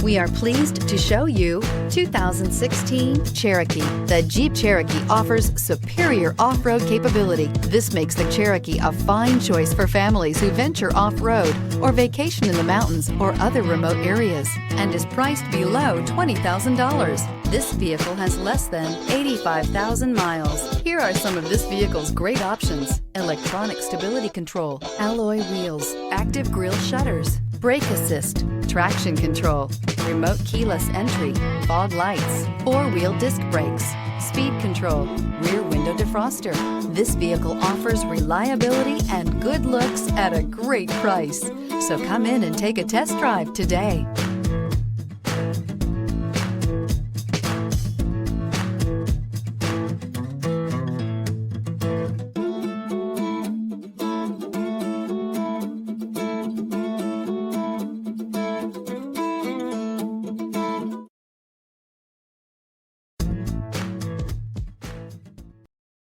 We are pleased to show you 2016 Cherokee. The Jeep Cherokee offers superior off-road capability. This makes the Cherokee a fine choice for families who venture off-road or vacation in the mountains or other remote areas, and is priced below $20,000. This vehicle has less than 85,000 miles. Here are some of this vehicle's great options: electronic stability control, alloy wheels, active grille shutters, brake assist, traction control, remote keyless entry, fog lights, four-wheel disc brakes, speed control, rear window defroster. This vehicle offers reliability and good looks at a great price. So come in and take a test drive today.